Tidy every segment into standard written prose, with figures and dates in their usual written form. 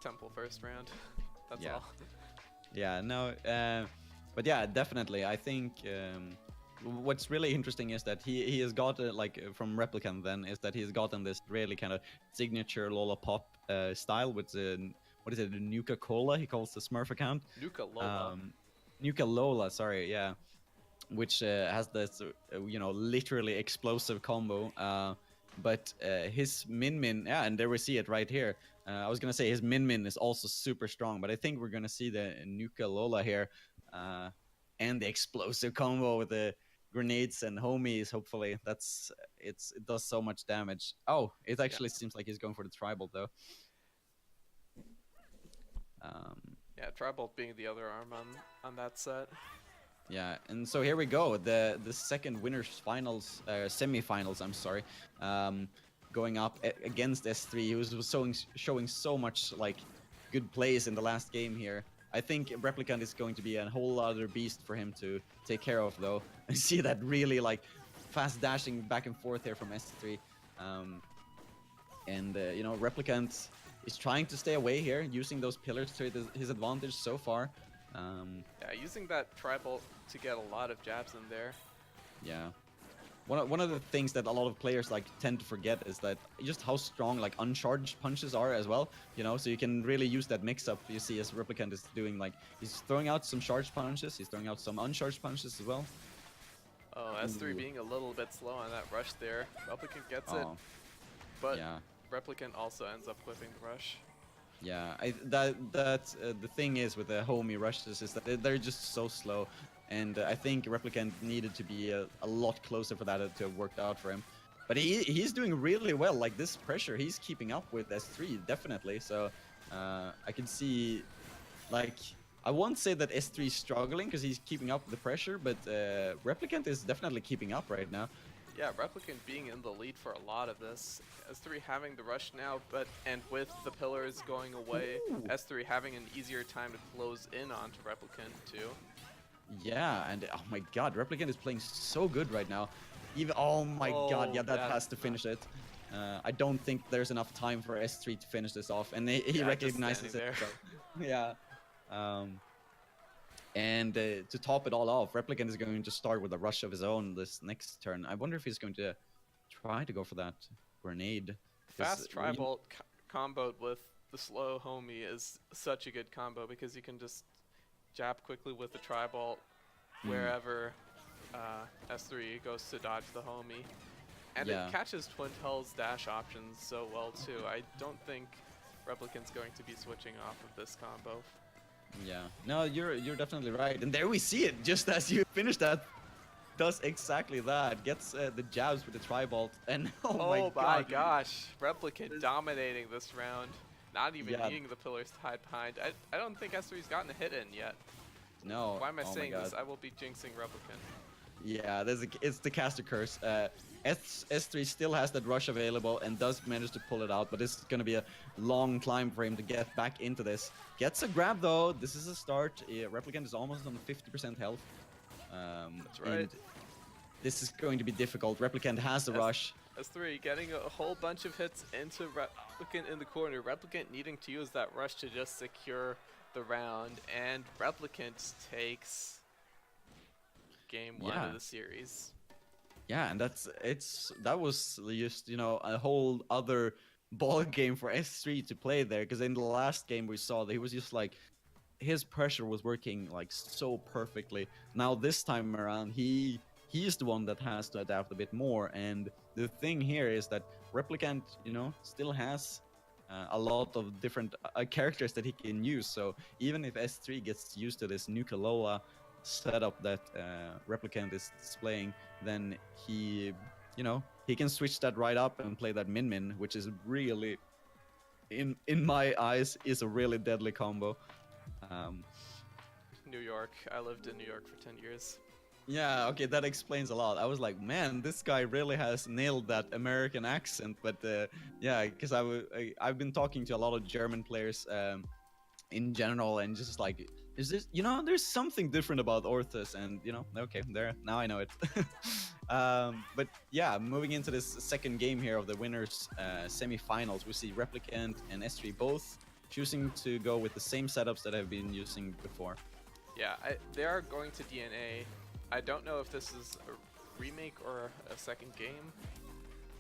Temple first round. That's Yeah. all. Yeah, no, but yeah, definitely. I think what's really interesting is that he has got from Replicant then is that he's gotten this really kind of signature Lollapop style with the what is it, the Nuka Cola he calls the Smurf account. Nuka Lola. Nuka Lola, sorry, yeah, which has this literally explosive combo. But his Min, yeah, and there we see it right here. I was gonna say his Min is also super strong, but I think we're gonna see the Nuka Lola here, and the explosive combo with the grenades and homies. Hopefully, it does so much damage. Oh, it actually seems like he's going for the tribal though. Yeah, tribal being the other arm on that set. Yeah, and so here we go. The second winners finals, semifinals. I'm sorry, going up against Esthri. He was showing so much like good plays in the last game here. I think Replicant is going to be a whole other beast for him to take care of, though. I see that really like fast dashing back and forth here from S3, and Replicant is trying to stay away here, using those pillars to his advantage so far. Yeah, using that tribal to get a lot of jabs in there. Yeah. One of the things that a lot of players like tend to forget is that just how strong like uncharged punches are as well, so you can really use that mix-up. You see as Replicant is doing, like, he's throwing out some charged punches, he's throwing out some uncharged punches as well. Oh, Esthri being a little bit slow on that rush there. Replicant gets it, but yeah. Replicant also ends up whipping the rush. Yeah, the thing is with the homie rushes is that they're just so slow, and I think Replicant needed to be a lot closer for that to have worked out for him. But he's doing really well. Like, this pressure, he's keeping up with S3 definitely. So I can see, like, I won't say that S3 is struggling because he's keeping up with the pressure, but Replicant is definitely keeping up right now. Yeah, Replicant being in the lead for a lot of this. S3 having the rush now, and with the pillars going away, ooh, S3 having an easier time to close in onto Replicant too. Yeah, and oh my god, Replicant is playing so good right now. Oh my god, yeah, that has to finish it. I don't think there's enough time for S3 to finish this off, and he recognizes it. So, yeah. And to top it all off, Replicant is going to start with a rush of his own this next turn. I wonder if he's going to try to go for that grenade. Fast tribal comboed with the slow homie is such a good combo because you can just jab quickly with the tribal wherever S3 goes to dodge the homie. And it catches Twintel's dash options so well too. I don't think Replicant's going to be switching off of this combo. Yeah, no, you're definitely right, and there we see it. Just as you finish that, does exactly that. Gets the jabs with the tribal, and oh my gosh, Replicant dominating this round. Not even needing the pillars to hide behind. I don't think S3's gotten a hit in yet. No. Why am I saying this? I will be jinxing Replicant. Yeah, it's the caster curse. S3 still has that rush available and does manage to pull it out, but it's going to be a long climb for him to get back into this. Gets a grab though. This is a start. Replicant is almost on 50% health. That's right. And this is going to be difficult. Replicant has the rush. S3 getting a whole bunch of hits into Replicant in the corner. Replicant needing to use that rush to just secure the round, and Replicant takes game 1 of the series. Yeah, and that was just, a whole other ball game for S3 to play there, because in the last game we saw that he was just like, his pressure was working like so perfectly. Now this time around he is the one that has to adapt a bit more, and the thing here is that Replicant, still has a lot of different characters that he can use. So even if S3 gets used to this Nuka Lola setup that Replicant is displaying, then he can switch that right up and play that Min, which is really, in my eyes, is a really deadly combo. New York. I lived in New York for 10 years. Yeah, okay, that explains a lot. I was like, man, this guy really has nailed that American accent. But yeah, because I've been talking to a lot of German players in general, and just like, is this, there's something different about Orthuss, and okay, there, now I know it. But yeah, moving into this second game here of the winners semifinals, we see Replicant and Esthri both choosing to go with the same setups that I've been using before. Yeah, they are going to DNA. I don't know if this is a remake or a second game.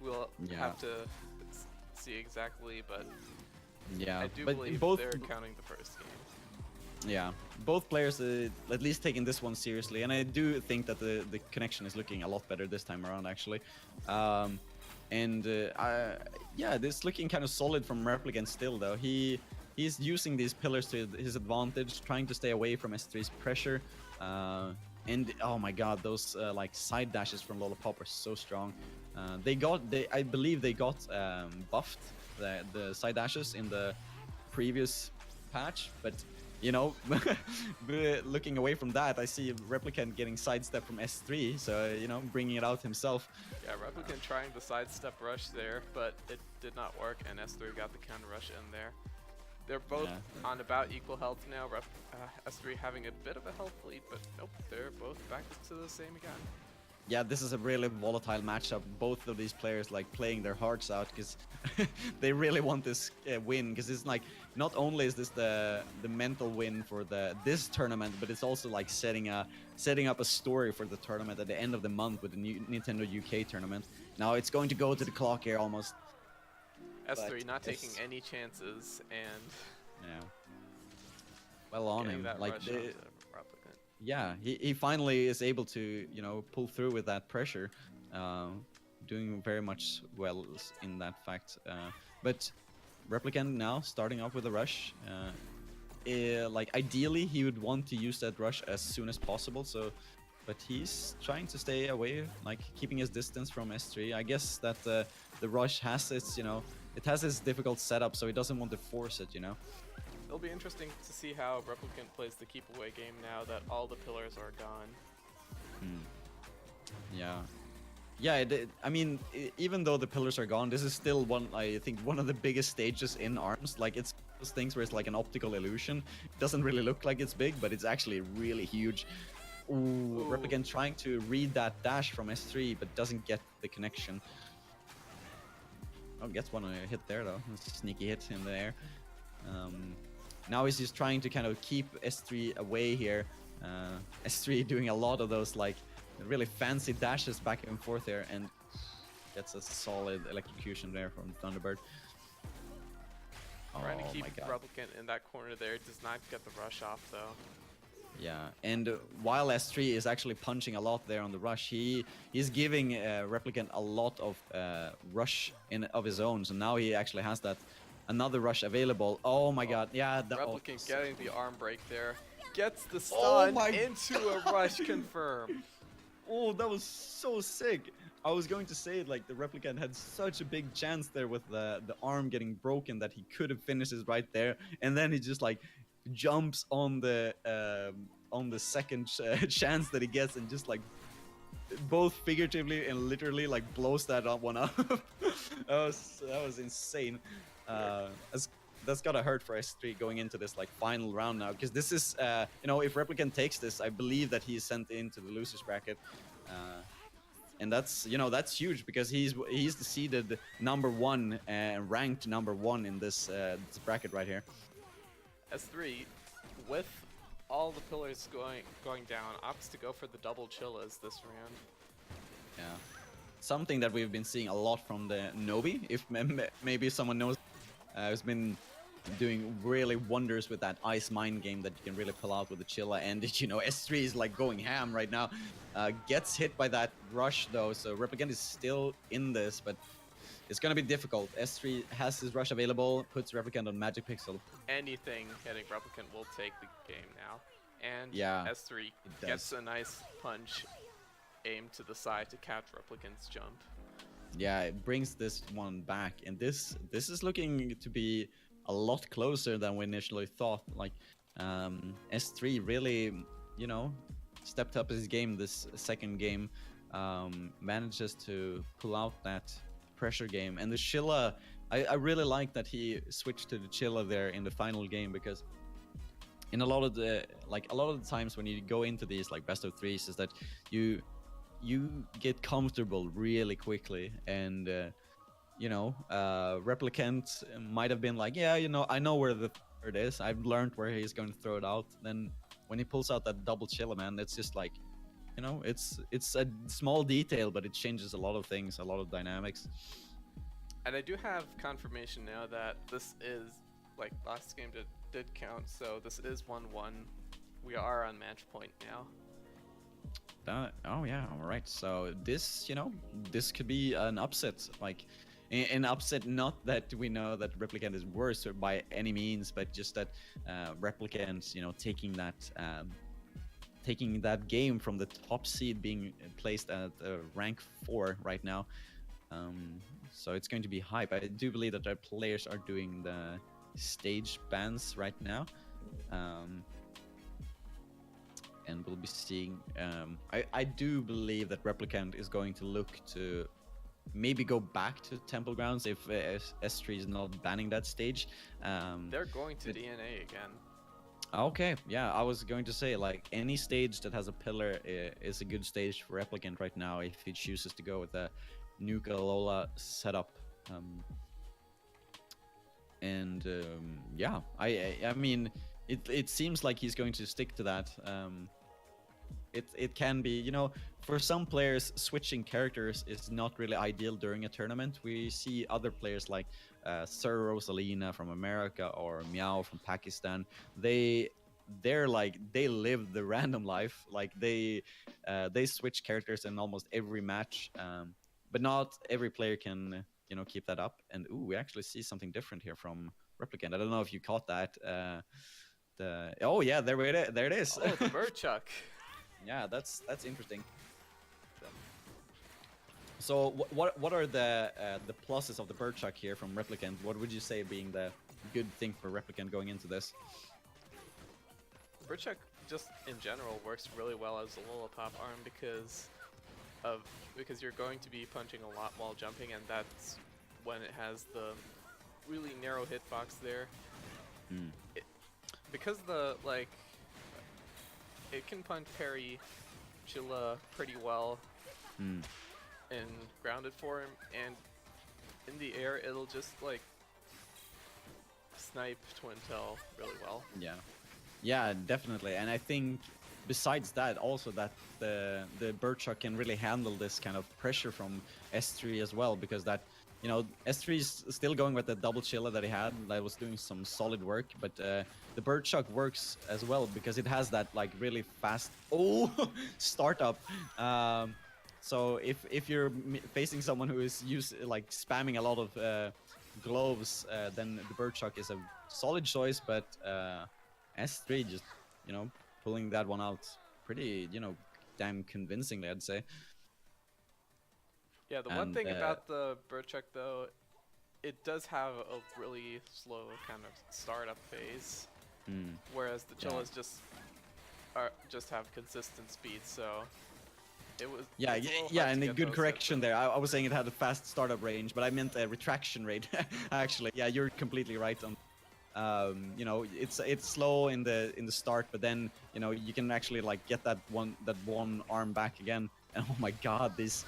We'll Yeah. have to see exactly, but Yeah, I do but believe both they're counting the first game. yeah, both players at least taking this one seriously, and I do think that the connection is looking a lot better this time around, actually. And yeah, this is looking kind of solid from Replicant still, though. He's using these pillars to his advantage, trying to stay away from S3's pressure. And oh my god, those like side dashes from Lollipop are so strong. I believe they got buffed, the side dashes in the previous patch, but you know, looking away from that, I see Replicant getting sidestep from S3, so you know, bringing it out himself. Yeah, Replicant trying the sidestep rush there, but it did not work, and S3 got the counter rush in there. They're both on about equal health now. S3 having a bit of a health lead, but nope, they're both back to the same again. Yeah, this is a really volatile matchup. Both of these players like playing their hearts out because they really want this win. Because it's like not only is this the mental win for this tournament, but it's also like setting up a story for the tournament at the end of the month with the new Nintendo UK tournament. Now it's going to go to the clock here almost. S3 not taking any chances, and yeah, well on him. Like Replicant. yeah, he finally is able to, you know, pull through with that pressure, doing very much well in that fact. But Replicant now starting off with a rush. Like ideally he would want to use that rush as soon as possible. So, but he's trying to stay away, like keeping his distance from S3. I guess that the rush has its, you know, it has its difficult setup, so he doesn't want to force it, you know. It'll be interesting to see how Replicant plays the keep away game now that all the pillars are gone. Yeah. Yeah, I mean, even though the pillars are gone, this is still I think one of the biggest stages in ARMS. Like, it's those things where it's like an optical illusion. It doesn't really look like it's big, but it's actually really huge. Ooh. Replicant trying to read that dash from S3, but doesn't get the connection. Oh, gets one hit there, though. Sneaky hit in the air. Now he's just trying to kind of keep S3 away here. S3 doing a lot of those, like, really fancy dashes back and forth here, and gets a solid electrocution there from Thunderbird. Trying to keep Replicant in that corner there, does not get the rush off though. Yeah, and while S3 is actually punching a lot there on the rush, he's giving Replicant a lot of rush of his own, so now he actually has that another rush available. Oh my god, yeah. Replicant getting the arm break there. Gets the stun into a rush confirm. Oh, that was so sick. I was going to say, like, the Replicant had such a big chance there with the arm getting broken that he could have finished it right there, and then he just like jumps on the second chance that he gets and just like both figuratively and literally like blows that one up. that was insane. That's gotta hurt for S3 going into this like final round now, because this is you know, if Replicant takes this, I believe that he's sent into the losers bracket, and that's, you know, that's huge because he's the seeded #1 and ranked #1 in this bracket right here. S3 with all the pillars going down opts to go for the double chillas this round. Yeah, something that we've been seeing a lot from the Nobi. If maybe someone knows, who's been doing really wonders with that ice mine game that you can really pull out with the chilla, and you know, S3 is like going ham right now. Gets hit by that rush though, so Replicant is still in this, but it's gonna be difficult. S3 has his rush available, puts Replicant on Magic Pixel. Anything hitting Replicant will take the game now, and yeah, S3 gets a nice punch aimed to the side to catch Replicant's jump. Yeah, it brings this one back, and this is looking to be a lot closer than we initially thought. Like, S3 really, you know, stepped up his game this second game, manages to pull out that pressure game, and the Chilla, I really like that he switched to the Chilla there in the final game, because in a lot of the times when you go into these like best of threes is that you get comfortable really quickly, and Replicant might have been like, yeah, I know where the third is. I've learned where he's going to throw it out. Then when he pulls out that double chiller, man, it's just like, it's a small detail, but it changes a lot of things, a lot of dynamics. And I do have confirmation now that this is, like, last game did count, so this is 1-1. We are on match point now. Oh yeah, all right. So this, this could be an upset, like an upset. Not that we know that Replicant is worse by any means, but just that Replicant, taking that game from the top seed, being placed at rank 4 right now. So it's going to be hype. I do believe that our players are doing the stage bans right now. And we'll be seeing. I do believe that Replicant is going to look to maybe go back to Temple Grounds if Esthri is not banning that stage. They're going to DNA again. Okay, yeah, I was going to say, like, any stage that has a pillar is a good stage for Replicant right now if he chooses to go with the Nuka Lola setup. Yeah, I mean, it seems like he's going to stick to that. It can be, for some players, switching characters is not really ideal during a tournament. We see other players like Sir Rosalina from America or Meow from Pakistan. They're like, they live the random life. Like they switch characters in almost every match. But not every player can, keep that up. And we actually see something different here from Replicant. I don't know if you caught that. Oh yeah, there it is. Oh, the Merchuck. Yeah, that's interesting. So what are the pluses of the Birdchuck here from Replicant? What would you say being the good thing for Replicant going into this? Birdchuck just in general works really well as a Lollipop arm because you're going to be punching a lot while jumping, and that's when it has the really narrow hitbox there. Because it can punch parry Chilla pretty well in grounded form, and in the air it'll just like snipe Twin Tail really well. Yeah, definitely. And I think besides that, also that the Birdchuck can really handle this kind of pressure from S3 as well, because that, S3 is still going with the double chiller that he had, that was doing some solid work, but the Birdchuck works as well because it has that like really fast startup. So if you're facing someone who is spamming a lot of gloves, then the Birdchuck is a solid choice, but S3 just, pulling that one out pretty, damn convincingly, I'd say. Yeah, the one thing about the Birdchuck though, it does have a really slow kind of startup phase, whereas the Chillas just have consistent speed. So it was and a good correction there. I was saying it had a fast startup range, but I meant a retraction rate. Actually, yeah, you're completely right on. It's slow in the start, but then you can actually like get that one arm back again. And oh my God, this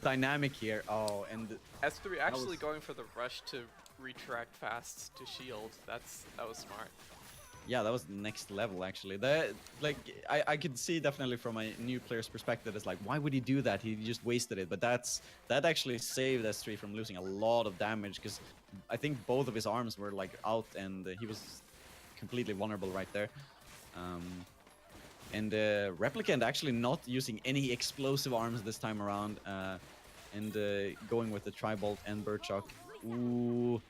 dynamic here. Oh, and S3 actually going for the rush to retract fast to shield. That was smart. Yeah, that was next level actually. I could see definitely from a new player's perspective, it's like, why would he do that? He just wasted it. But that actually saved S3 from losing a lot of damage, because I think both of his arms were like out, and he was completely vulnerable right there. And Replicant actually not using any explosive arms this time around, and going with the Tri-Bolt and Birdchuck. Ooh,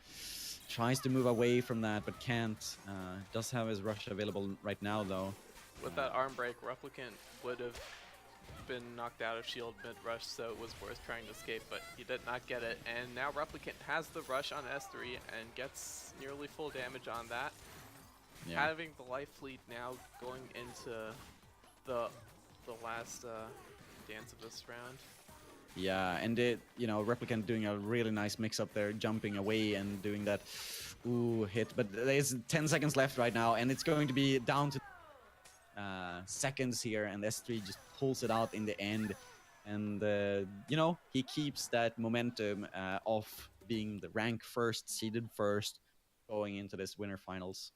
tries to move away from that, but can't. Does have his rush available right now, though. With that arm break, Replicant would have been knocked out of shield mid-rush, so it was worth trying to escape, but he did not get it. And now Replicant has the rush on S3 and gets nearly full damage on that. Yeah. Having the life fleet now going into the last dance of this round. Yeah, and Replicant doing a really nice mix-up there, jumping away and doing that hit. But there's 10 seconds left right now, and it's going to be down to seconds here, and S3 just pulls it out in the end. and he keeps that momentum of being the rank first, seeded first, going into this winter finals.